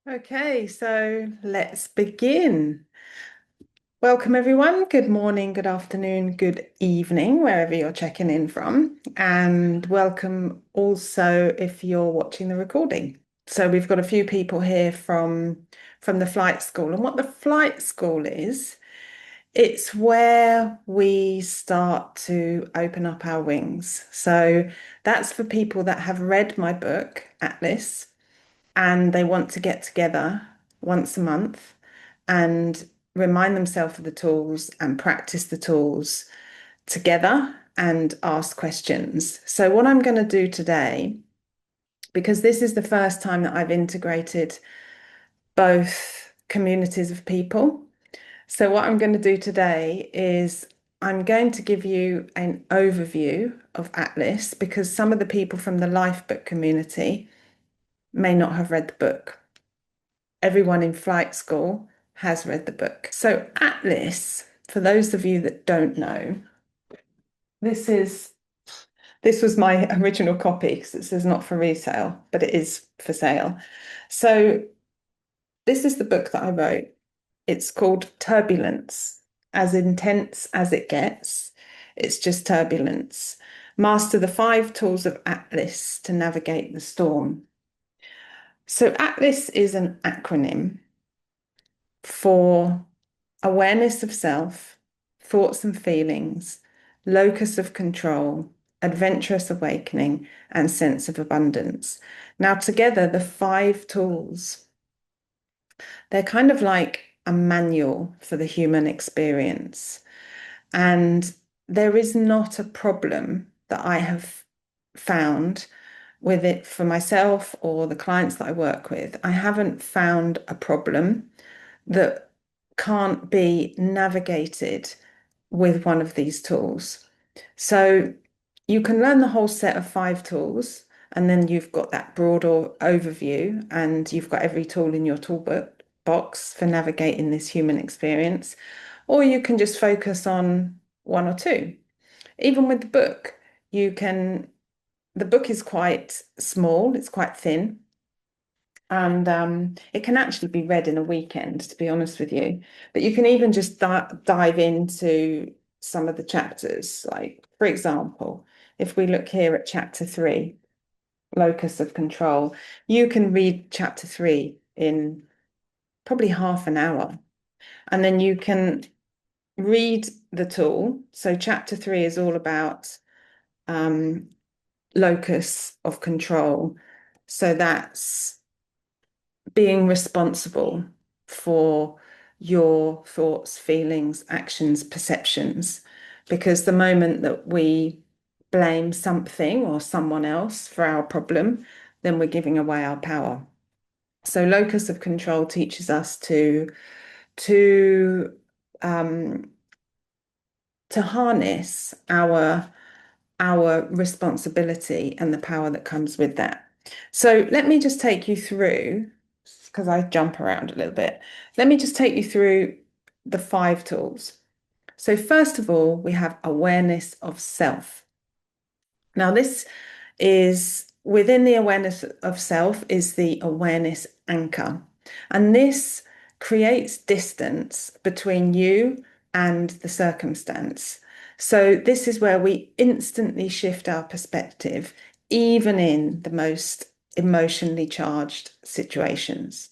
Okay, so let's begin. Welcome, everyone. Good morning, good afternoon, good evening, wherever you're checking in from. And welcome also if you're watching the recording. So we've got a few people here from the flight school. And what the flight school is, it's where we start to open up our wings. So that's for people that have read my book, Atlas, and they want to get together once a month and remind themselves of the tools and practice the tools together and ask questions. So, what I'm going to do today, because this is the first time that I've integrated both communities of people. So, what I'm going to do today is I'm going to give you an overview of Atlas because some of the people from the Life Book community may not have read the book. Everyone in flight school has read the book. So Atlas, for those of you that don't know, this is this was my original copy because it says not for resale, but it is for sale. So this is the book that I wrote. It's called Turbulence, as intense as it gets. It's just turbulence. Master the 5 tools of Atlas to navigate the storm. So Atlas is an acronym for awareness of self, thoughts and feelings, locus of control, adventurous awakening, and sense of abundance. Now, together, the 5 tools, they're kind of like a manual for the human experience. And there is not a problem that I have found with it for myself or the clients that I work with. I haven't found a problem that can't be navigated with one of these tools. So you can learn the whole set of 5 tools, and then you've got that broader overview, and you've got every tool in your toolbook box for navigating this human experience. Or you can just focus on 1 or 2. Even with the book, you can, the book is quite small, it's quite thin. And it can actually be read in a weekend, to be honest with you. But you can even just dive into some of the chapters. Like, for example, if we look here at chapter 3, locus of control, you can read chapter 3 in probably half an hour. And then you can read the tool. So, chapter 3 is all about um, locus of control. So, that's being responsible for your thoughts, feelings, actions, perceptions. Because the moment that we blame something or someone else for our problem, then we're giving away our power. So locus of control teaches us to um, to harness our responsibility and the power that comes with that. So let me just take you through, because I jump around a little bit. Let me just take you through the 5 tools. So first of all, we have awareness of self. Now, this is within the awareness of self is the awareness anchor. And this creates distance between you and the circumstance. So this is where we instantly shift our perspective, even in the most emotionally charged situations.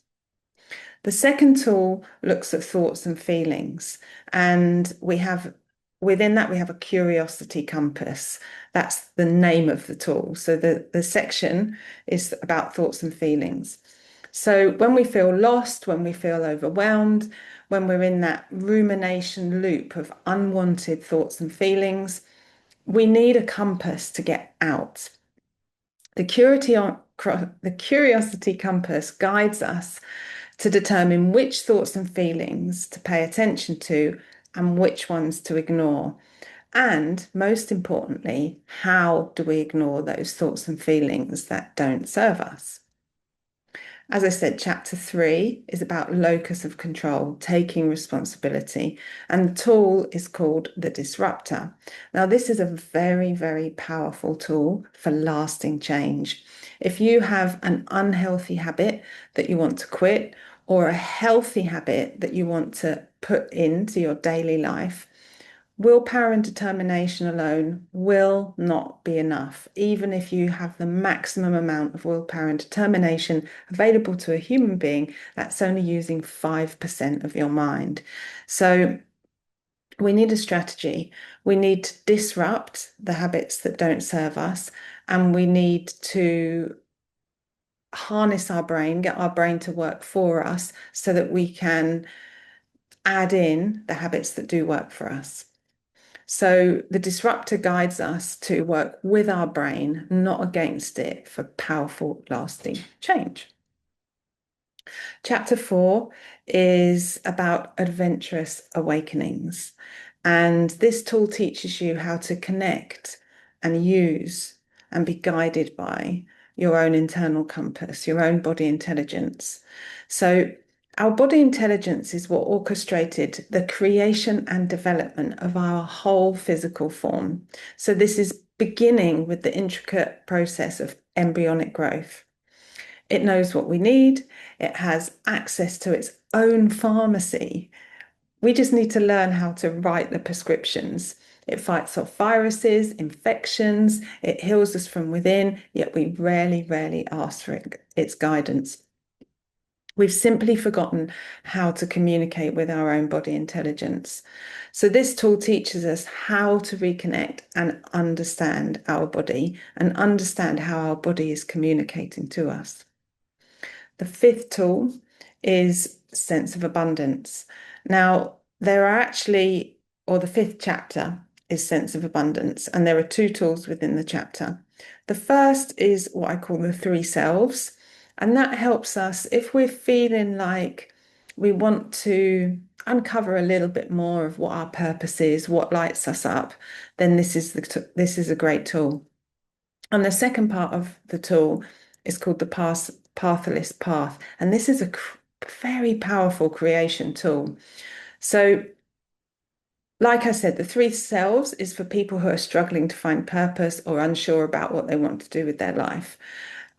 The second tool looks at thoughts and feelings, and we have within that we have a curiosity compass. That's the name of the tool. So the section is about thoughts and feelings. So when we feel lost, when we feel overwhelmed, when we're in that rumination loop of unwanted thoughts and feelings, we need a compass to get out. The curiosity compass guides us to determine which thoughts and feelings to pay attention to and which ones to ignore. And most importantly, how do we ignore those thoughts and feelings that don't serve us? As I said, chapter 3 is about locus of control, taking responsibility. And the tool is called the disruptor. Now, this is a very, very powerful tool for lasting change. If you have an unhealthy habit that you want to quit, or a healthy habit that you want to put into your daily life, willpower and determination alone will not be enough, even if you have the maximum amount of willpower and determination available to a human being, that's only using 5% of your mind. So we need a strategy. We need to disrupt the habits that don't serve us, and we need to harness our brain, get our brain to work for us so that we can add in the habits that do work for us. So the disruptor guides us to work with our brain, not against it, for powerful, lasting change. Chapter 4 is about adventurous awakenings. And this tool teaches you how to connect and use and be guided by your own internal compass, your own body intelligence. So our body intelligence is what orchestrated the creation and development of our whole physical form. So this is beginning with the intricate process of embryonic growth. It knows what we need. It has access to its own pharmacy. We just need to learn how to write the prescriptions. It fights off viruses, infections, it heals us from within, yet we rarely, rarely ask for its guidance. We've simply forgotten how to communicate with our own body intelligence. So this tool teaches us how to reconnect and understand our body and understand how our body is communicating to us. The fifth tool is sense of abundance. Now, there are actually, or the fifth chapter is sense of abundance, and there are two tools within the chapter. The first is what I call the three selves, and that helps us if we're feeling like we want to uncover a little bit more of what our purpose is, what lights us up, then this is a great tool. And the second part of the tool is called the pathless path. And this is a very powerful creation tool. So, like I said, the three selves is for people who are struggling to find purpose or unsure about what they want to do with their life.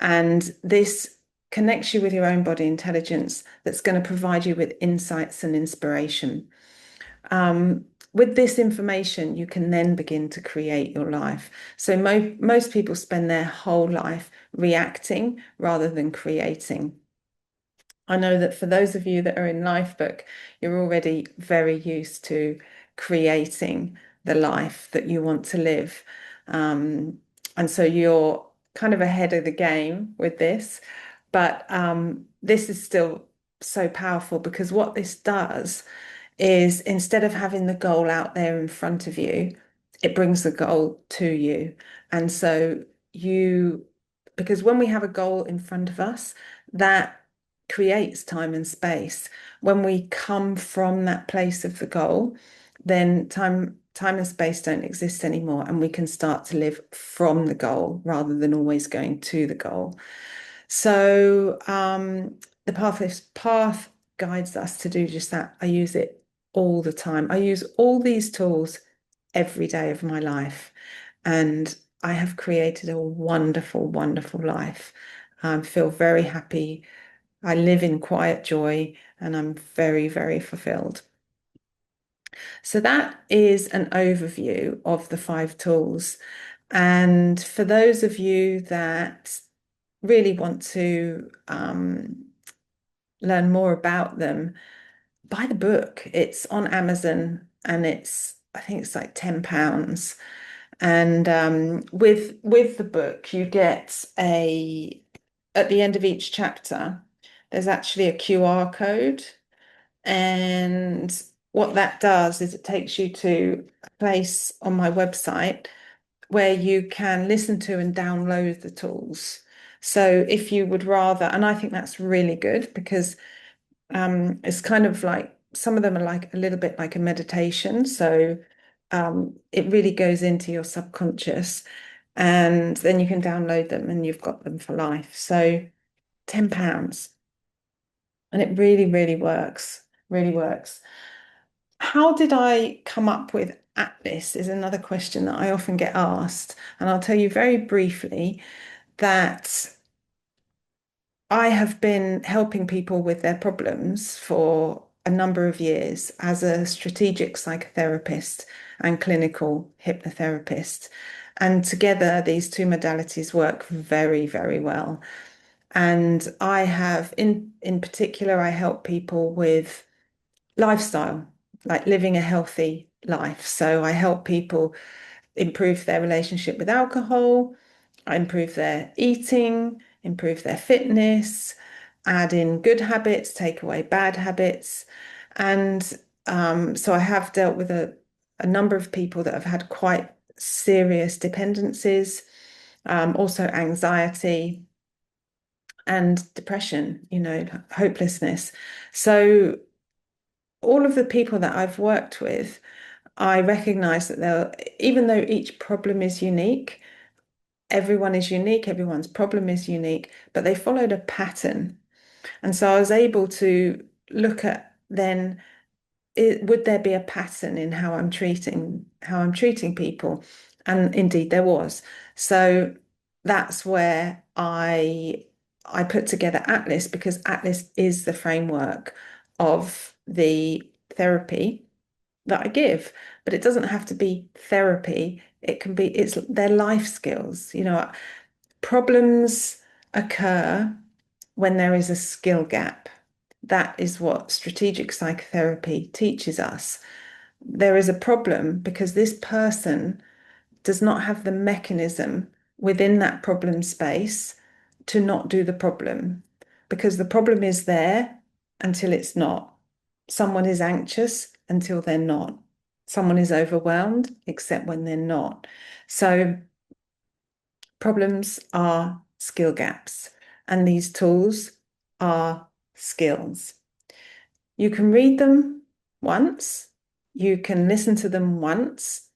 And this connects you with your own body intelligence that's going to provide you with insights and inspiration. With this information, you can then begin to create your life. So most people spend their whole life reacting rather than creating. I know that for those of you that are in Lifebook, you're already very used to creating the life that you want to live. And so you're kind of ahead of the game with this. But this is still so powerful because what this does is instead of having the goal out there in front of you, it brings the goal to you. And so because when we have a goal in front of us, that creates time and space. When we come from that place of the goal, then time and space don't exist anymore, and we can start to live from the goal rather than always going to the goal. So the path guides us to do just that. I use it all the time. I use all these tools every day of my life, and I have created a wonderful, wonderful life. I feel very happy. I live in quiet joy, and I'm very, very fulfilled. So that is an overview of the 5 tools. And for those of you that really want to learn more about them, buy the book. It's on Amazon and I think it's like £10. And with the book, you get at the end of each chapter, there's actually a QR code. And what that does is it takes you to a place on my website where you can listen to and download the tools. So if you would rather, and I think that's really good because it's kind of like some of them are like a little bit like a meditation. So it really goes into your subconscious, and then you can download them and you've got them for life. So £10. And it really, really works. How did I come up with Atlas is another question that I often get asked. And I'll tell you very briefly that I have been helping people with their problems for a number of years as a strategic psychotherapist and clinical hypnotherapist. And together, these two modalities work very, very well. And I have, in particular, I help people with lifestyle, like living a healthy life. So I help people improve their relationship with alcohol, improve their eating, improve their fitness, add in good habits, take away bad habits. And so I have dealt with a number of people that have had quite serious dependencies, also anxiety and depression, hopelessness. So all of the people that I've worked with, I recognize that even though each problem is unique, everyone is unique, everyone's problem is unique, but they followed a pattern. And so I was able to look at then, would there be a pattern in how I'm treating people? And indeed there was. So that's where I put together Atlas because Atlas is the framework of the therapy that I give. But it doesn't have to be therapy. It's their life skills. Problems occur when there is a skill gap. That is what strategic psychotherapy teaches us. There is a problem because this person does not have the mechanism within that problem space to not do the problem because the problem is there until it's not. Someone is anxious until they're not. Someone is overwhelmed except when they're not. So problems are skill gaps, and these tools are skills. You can read them once, you can listen to them once,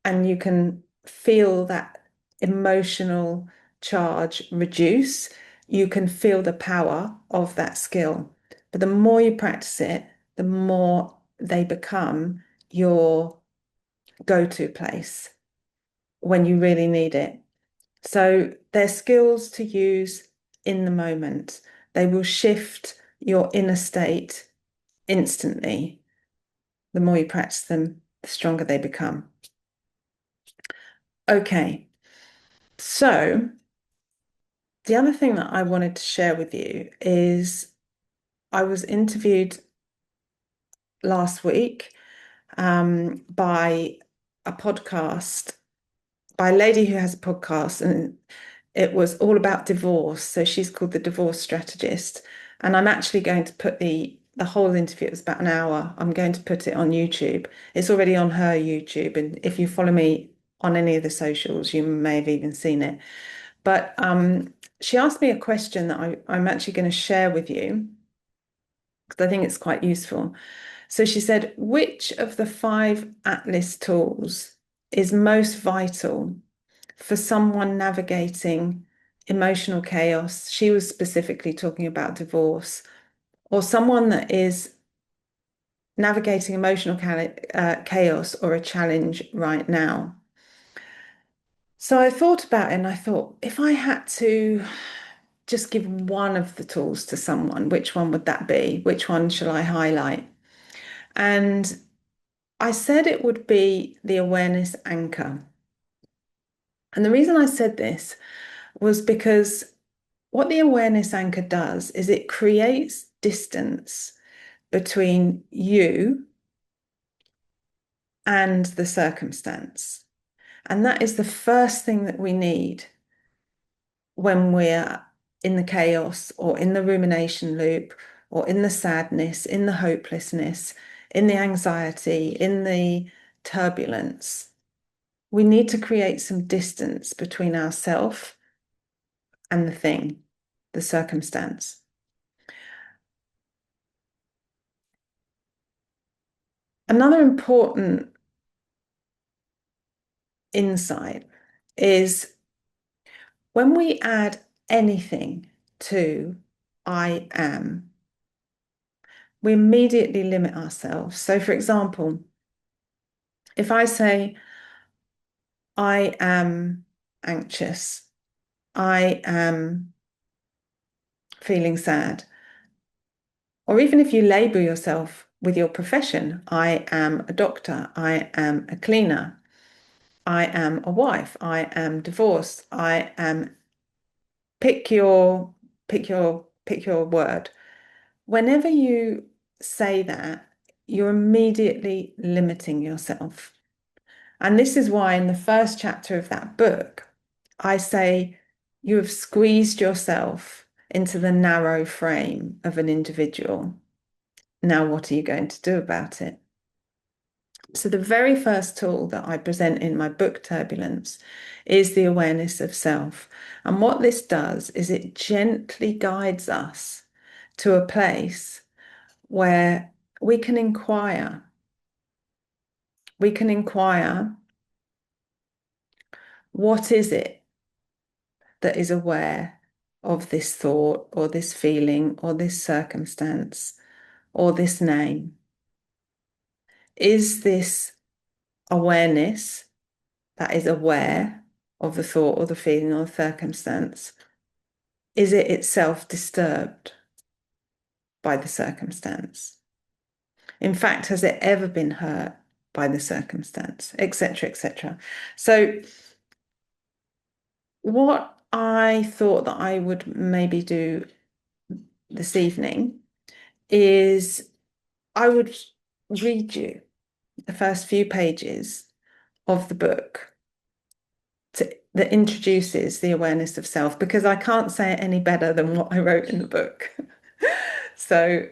and you can feel that emotional charge reduce. You can feel the power of that skill. But the more you practice it, the more they become your go-to place when you really need it. So they're skills to use in the moment. They will shift your inner state instantly. The more you practice them, the stronger they become. Okay, so the other thing that I wanted to share with you is I was interviewed last week by a podcast by a lady who has a podcast, and it was all about divorce. So she's called the Divorce Strategist. And I'm actually going to put the whole interview, it was about an hour. I'm going to put it on YouTube. It's already on her YouTube. And if you follow me on any of the socials, you may have even seen it. But she asked me a question that I'm actually going to share with you because I think it's quite useful. So she said, which of the 5 Atlas tools is most vital for someone navigating emotional chaos? She was specifically talking about divorce, or someone that is navigating emotional chaos or a challenge right now. So I thought about it and I thought, if I had to just give one of the tools to someone, which one would that be? Which one shall I highlight? And I said it would be the awareness anchor. And the reason I said this was because what the awareness anchor does is it creates distance between you and the circumstance. And that is the first thing that we need when we're in the chaos or in the rumination loop or in the sadness, in the hopelessness, in the anxiety, in the turbulence. We need to create some distance between ourselves and the thing, the circumstance. Another important insight is when we add anything to I am, we immediately limit ourselves. So, for example, if I say, I am anxious, I am feeling sad, or even if you label yourself with your profession, I am a doctor, I am a cleaner, I am a wife, I am divorced, I am pick your word. Whenever you say that, you're immediately limiting yourself. And this is why in the first chapter of that book, I say you have squeezed yourself into the narrow frame of an individual. Now, what are you going to do about it? So the very first tool that I present in my book, Turbulence, is the awareness of self. And what this does is it gently guides us to a place where we can inquire. We can inquire, what is it that is aware of this thought or this feeling or this circumstance or this name? Is this awareness that is aware of the thought or the feeling or the circumstance, is it itself disturbed by the circumstance? In fact, has it ever been hurt by the circumstance, etc., etc.? So what I thought that I would maybe do this evening is I would read you the first few pages of the book that introduces the awareness of self, because I can't say it any better than what I wrote in the book. So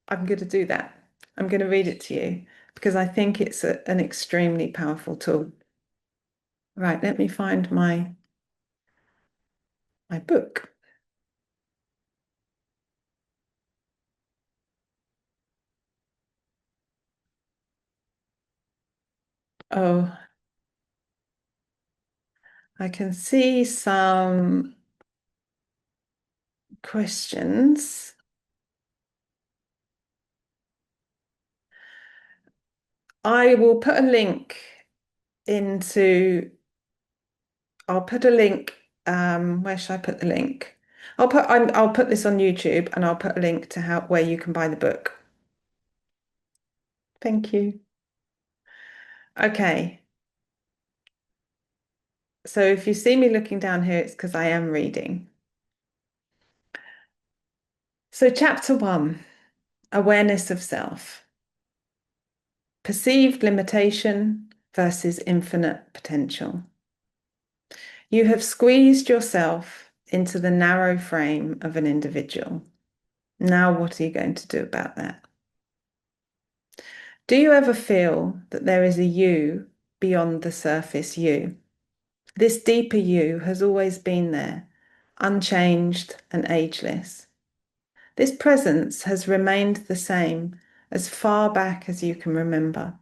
I'm going to do that. I'm going to read it to you because I think it's an extremely powerful tool. Right, let me find my book. Oh, I can see some questions. I will put a link into, I'll put a link, where should I put the link? I'll put this on YouTube and I'll put a link to where you can buy the book. Thank you. Okay. So if you see me looking down here, it's because I am reading. So chapter 1, awareness of self. Perceived limitation versus infinite potential. You have squeezed yourself into the narrow frame of an individual. Now, what are you going to do about that? Do you ever feel that there is a you beyond the surface you? This deeper you has always been there, unchanged and ageless. This presence has remained the same as far back as you can remember.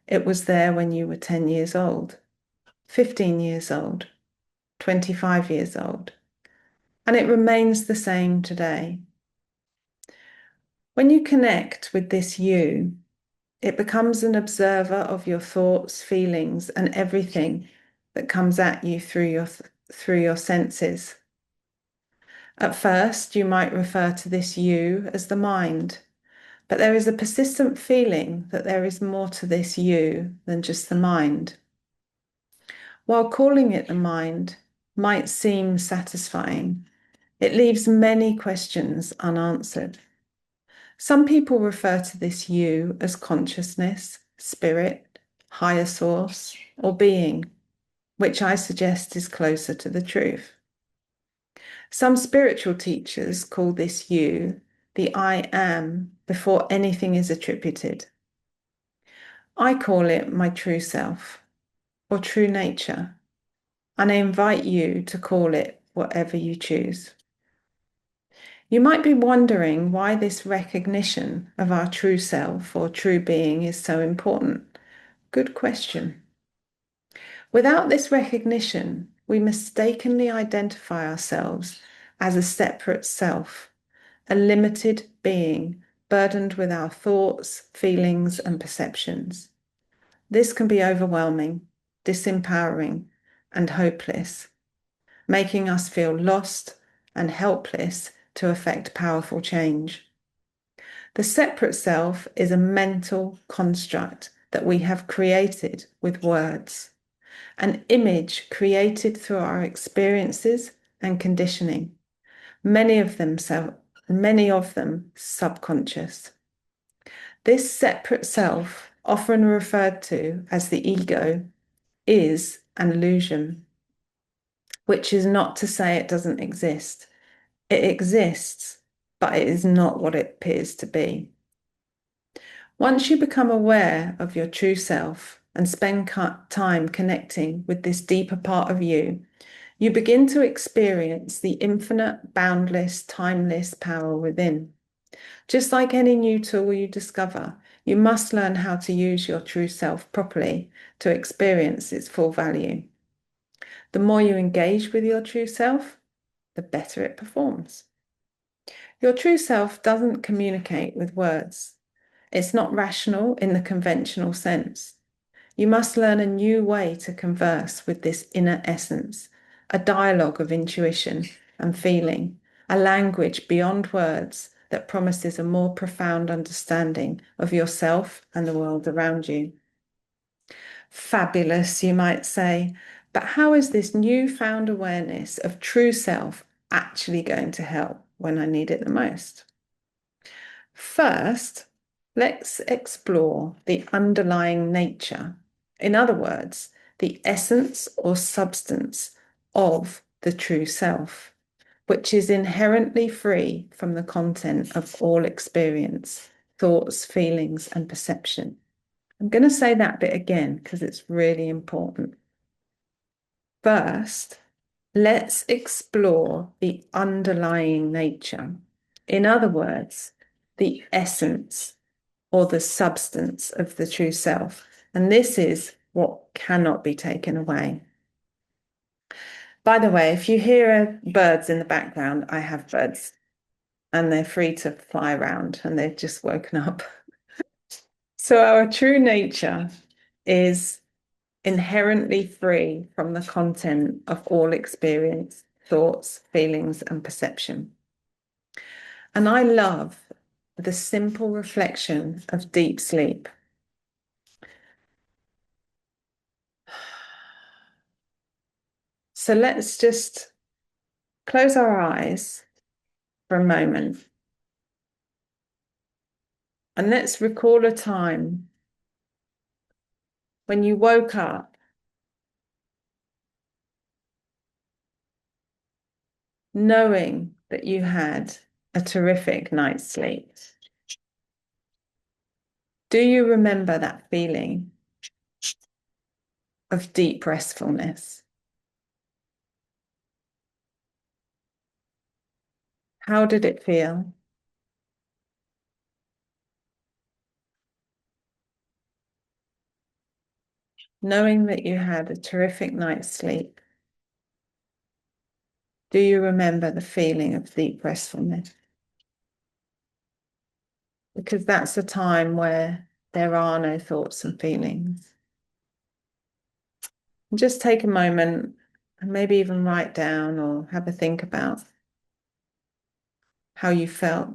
It was there when you were 10 years old, 15 years old, 25 years old, and it remains the same today. When you connect with this you, it becomes an observer of your thoughts, feelings, and everything that comes at you through your senses. At first, you might refer to this you as the mind, but there is a persistent feeling that there is more to this you than just the mind. While calling it the mind might seem satisfying, it leaves many questions unanswered. Some people refer to this you as consciousness, spirit, higher source, or being, which I suggest is closer to the truth. Some spiritual teachers call this you the I am before anything is attributed. I call it my true self or true nature, and I invite you to call it whatever you choose. You might be wondering why this recognition of our true self or true being is so important. Good question. Without this recognition, we mistakenly identify ourselves as a separate self, a limited being burdened with our thoughts, feelings, and perceptions. This can be overwhelming, disempowering, and hopeless, making us feel lost and helpless to effect powerful change. The separate self is a mental construct that we have created with words, an image created through our experiences and conditioning, many of them subconscious. This separate self, often referred to as the ego, is an illusion, which is not to say it doesn't exist. It exists, but it is not what it appears to be. Once you become aware of your true self and spend time connecting with this deeper part of you, you begin to experience the infinite, boundless, timeless power within. Just like any new tool you discover, you must learn how to use your true self properly to experience its full value. The more you engage with your true self, the better it performs. Your true self doesn't communicate with words. It's not rational in the conventional sense. You must learn a new way to converse with this inner essence, a dialogue of intuition and feeling, a language beyond words that promises a more profound understanding of yourself and the world around you. Fabulous, you might say, but how is this newfound awareness of true self actually going to help when I need it the most? First, let's explore the underlying nature. In other words, the essence or substance of the true self, which is inherently free from the content of all experience, thoughts, feelings, and perception. I'm going to say that bit again because it's really important. First, let's explore the underlying nature. In other words, the essence or the substance of the true self. And this is what cannot be taken away. By the way, if you hear birds in the background, I have birds and they're free to fly around and they've just woken up. So our true nature is inherently free from the content of all experience, thoughts, feelings, and perception. And I love the simple reflection of deep sleep. So let's just close our eyes for a moment and let's recall a time when you woke up knowing that you had a terrific night's sleep. Do you remember that feeling of deep restfulness? How did it feel? Knowing that you had a terrific night's sleep, do you remember the feeling of deep restfulness? Because that's a time where there are no thoughts and feelings. And just take a moment and maybe even write down or have a think about how you felt.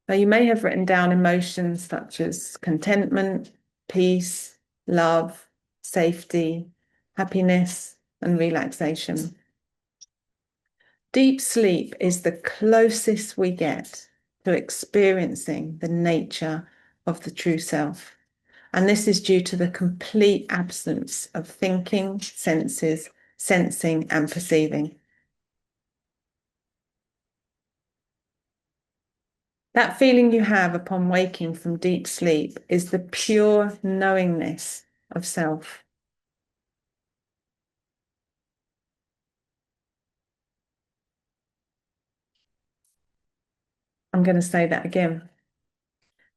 Now, you may have written down emotions such as contentment, peace, love, safety, happiness, and relaxation. Deep sleep is the closest we get to experiencing the nature of the true self. And this is due to the complete absence of thinking, senses, sensing, and perceiving. That feeling you have upon waking from deep sleep is the pure knowingness of self. I'm going to say that again.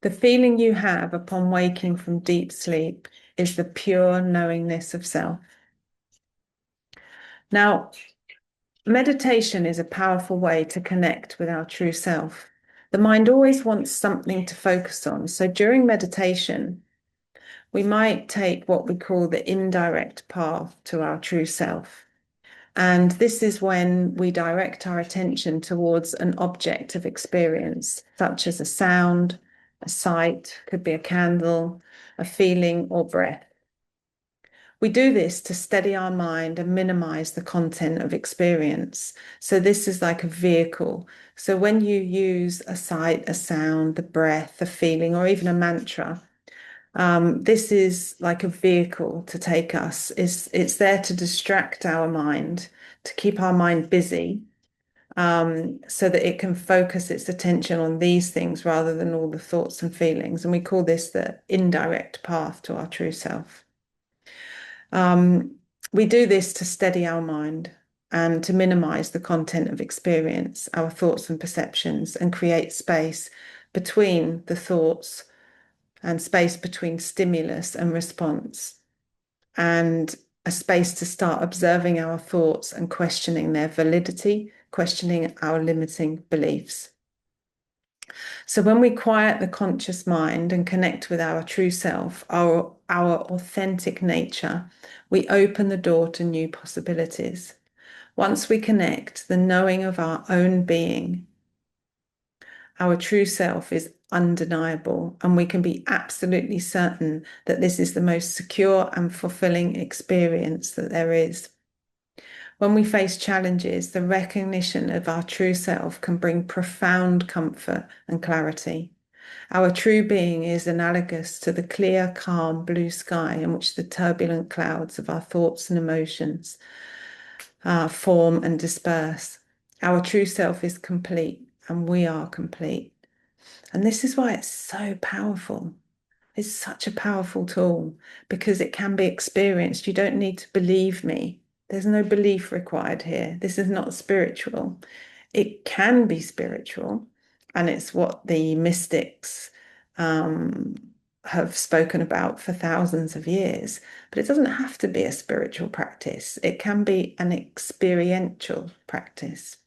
The feeling you have upon waking from deep sleep is the pure knowingness of self. Now, Meditation is a powerful way to connect with our true self. The mind always wants something to focus on. So during meditation, we might take what we call the indirect path to our true self. And this is when we direct our attention towards an object of experience, such as a sound, a sight, could be a candle, a feeling, or breath. We do this to steady our mind and minimize the content of experience. So this is like a vehicle. So when you use a sight, a sound, the breath, a feeling, or even a mantra, this is like a vehicle to take us. It's there to distract our mind, to keep our mind busy, so that it can focus its attention on these things rather than all the thoughts and feelings. And we call this the indirect path to our true self. We do this to steady our mind and to minimize the content of experience, our thoughts and perceptions, and create space between the thoughts and space between stimulus and response, and a space to start observing our thoughts and questioning their validity, questioning our limiting beliefs. So when we quiet the conscious mind and connect with our true self, our authentic nature, we open the door to new possibilities. Once we connect, the knowing of our own being, our true self, is undeniable, and we can be absolutely certain that this is the most secure and fulfilling experience that there is. When we face challenges, the recognition of our true self can bring profound comfort and clarity. Our true being is analogous to the clear, calm blue sky in which the turbulent clouds of our thoughts and emotions form and disperse. Our true self is complete, and we are complete. And this is why it's so powerful. It's such a powerful tool because it can be experienced. You don't need to believe me. There's no belief required here. This is not spiritual. It can be spiritual, and it's what the mystics have spoken about for thousands of years. But it doesn't have to be a spiritual practice. It can be an experiential practice.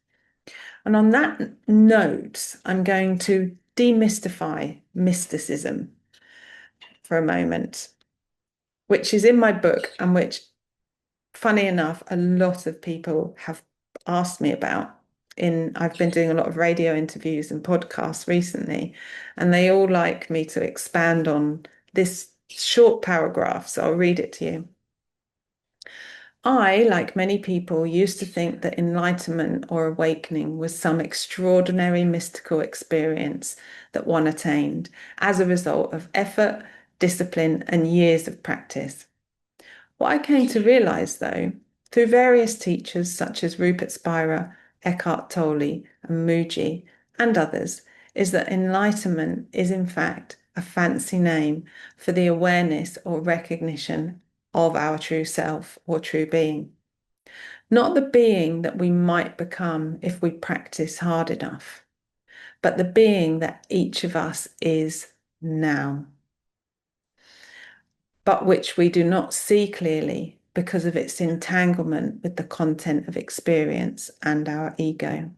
And on that note, I'm going to demystify mysticism for a moment, which is in my book and which, funny enough, a lot of people have asked me about. I've been doing a lot of radio interviews and podcasts recently, and they all like me to expand on this short paragraph, so I'll read it to you. I, like many people, used to think that enlightenment or awakening was some extraordinary mystical experience that one attained as a result of effort, discipline, and years of practice. What I came to realize, though, through various teachers such as Rupert Spira, Eckhart Tolle, and Mooji, and others, is that enlightenment is in fact a fancy name for the awareness or recognition of our true self or true being. Not the being that we might become if we practice hard enough, but the being that each of us is now, but which we do not see clearly because of its entanglement with the content of experience and our ego.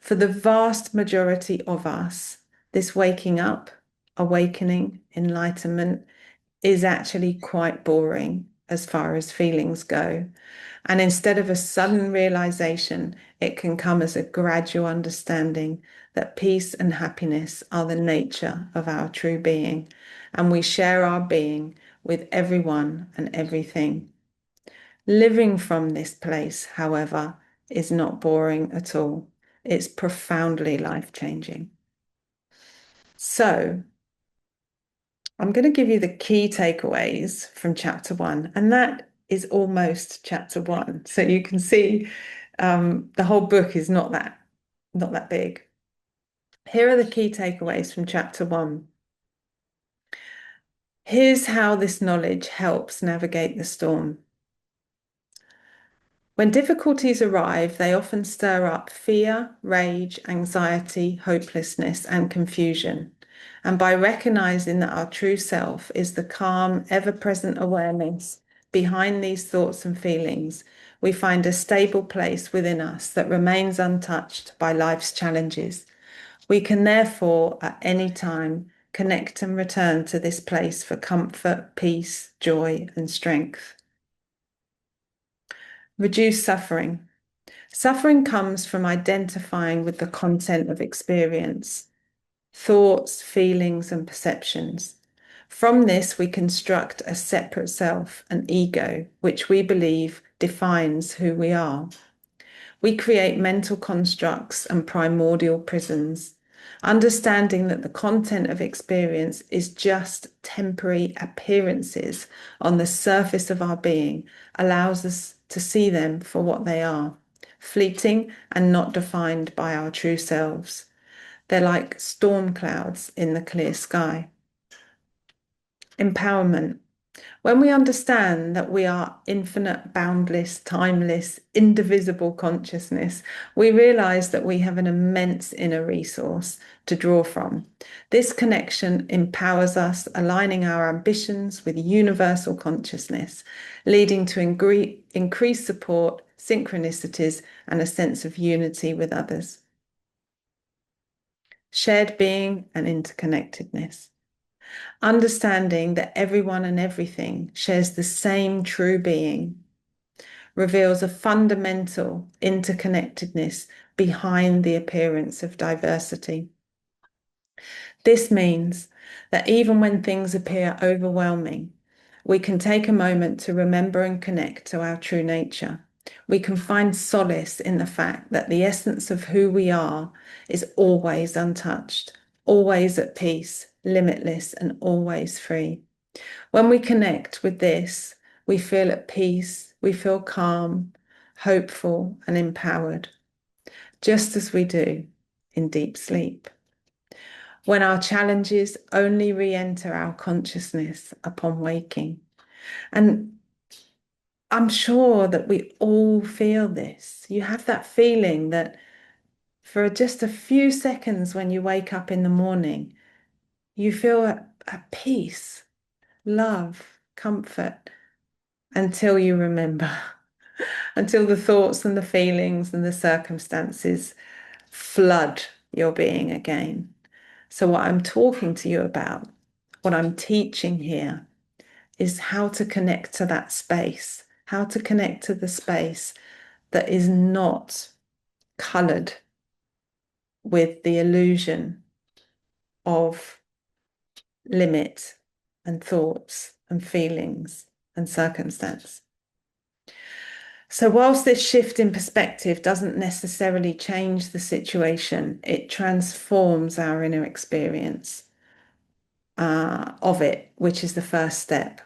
For the vast majority of us, this waking up, awakening, enlightenment is actually quite boring as far as feelings go. And instead of a sudden realization, it can come as a gradual understanding that peace and happiness are the nature of our true being, and we share our being with everyone and everything. Living from this place, however, is not boring at all. It's profoundly life-changing. So I'm going to give you the key takeaways from chapter 1, and that is almost chapter 1. So you can see the whole book is not that big. Here are the key takeaways from chapter 1. Here's how this knowledge helps navigate the storm. When difficulties arrive, they often stir up fear, rage, anxiety, hopelessness, and confusion. And by recognizing that our true self is the calm, ever-present awareness behind these thoughts and feelings, we find a stable place within us that remains untouched by life's challenges. We can therefore, at any time, connect and return to this place for comfort, peace, joy, and strength. Reduce suffering. Suffering comes from identifying with the content of experience, thoughts, feelings, and perceptions. From this, we construct a separate self, an ego, which we believe defines who we are. We create mental constructs and primordial prisons. Understanding that the content of experience is just temporary appearances on the surface of our being allows us to see them for what they are, fleeting and not defined by our true selves. They're like storm clouds in the clear sky. Empowerment. When we understand that we are infinite, boundless, timeless, indivisible consciousness, we realize that we have an immense inner resource to draw from. This connection empowers us, aligning our ambitions with universal consciousness, leading to increased support, synchronicities, and a sense of unity with others. Shared being and interconnectedness. Understanding that everyone and everything shares the same true being reveals a fundamental interconnectedness behind the appearance of diversity. This means that even when things appear overwhelming, we can take a moment to remember and connect to our true nature. We can find solace in the fact that the essence of who we are is always untouched, always at peace, limitless, and always free. When we connect with this, we feel at peace, we feel calm, hopeful, and empowered, just as we do in deep sleep. When our challenges only re-enter our consciousness upon waking. And I'm sure that we all feel this. You have that feeling that for just a few seconds when you wake up in the morning, you feel at peace, love, comfort, until you remember, until the thoughts and the feelings and the circumstances flood your being again. So what I'm talking to you about, what I'm teaching here, is how to connect to that space, how to connect to the space that is not colored with the illusion of limit and thoughts and feelings and circumstance. So whilst this shift in perspective doesn't necessarily change the situation, it transforms our inner experience of it, which is the first step.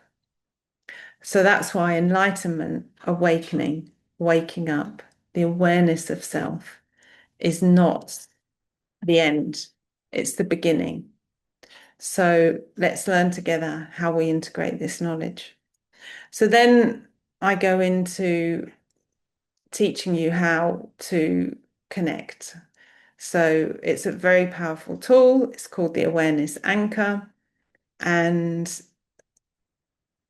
So that's why enlightenment, awakening, waking up, the awareness of self is not the end, it's the beginning. So let's learn together how we integrate this knowledge. So then I go into teaching you how to connect. So it's a very powerful tool. It's called the Awareness Anchor. And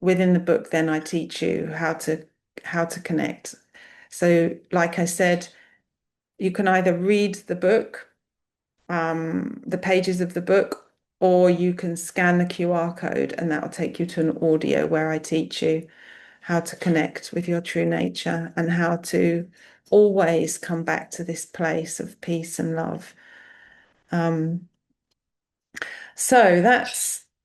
within the book, then I teach you how to connect. So like I said, you can either read the book, the pages of the book, or you can scan the QR code and that will take you to an audio where I teach you how to connect with your true nature and how to always come back to this place of peace and love. So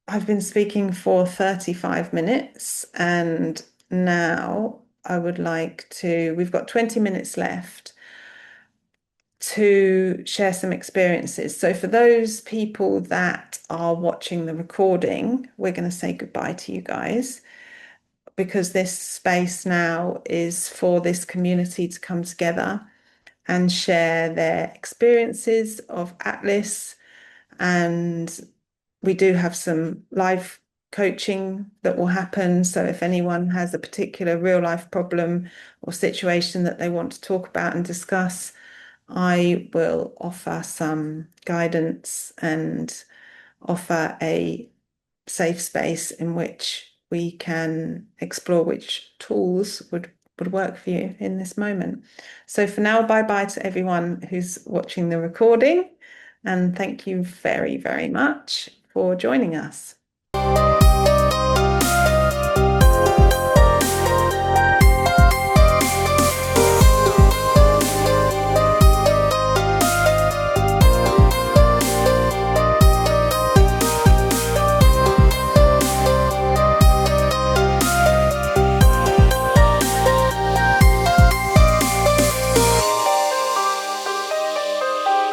I've been speaking for 35 minutes and now I would like to, we've got 20 minutes left to share some experiences. So for those people that are watching the recording, we're going to say goodbye to you guys because this space now is for this community to come together and share their experiences of A.T.L.A.S. And we do have some live coaching that will happen. So if anyone has a particular real life problem or situation that they want to talk about and discuss, I will offer some guidance and offer a safe space in which we can explore which tools would work for you in this moment. So for now, bye-bye to everyone who's watching the recording, and thank you very, very much for joining us.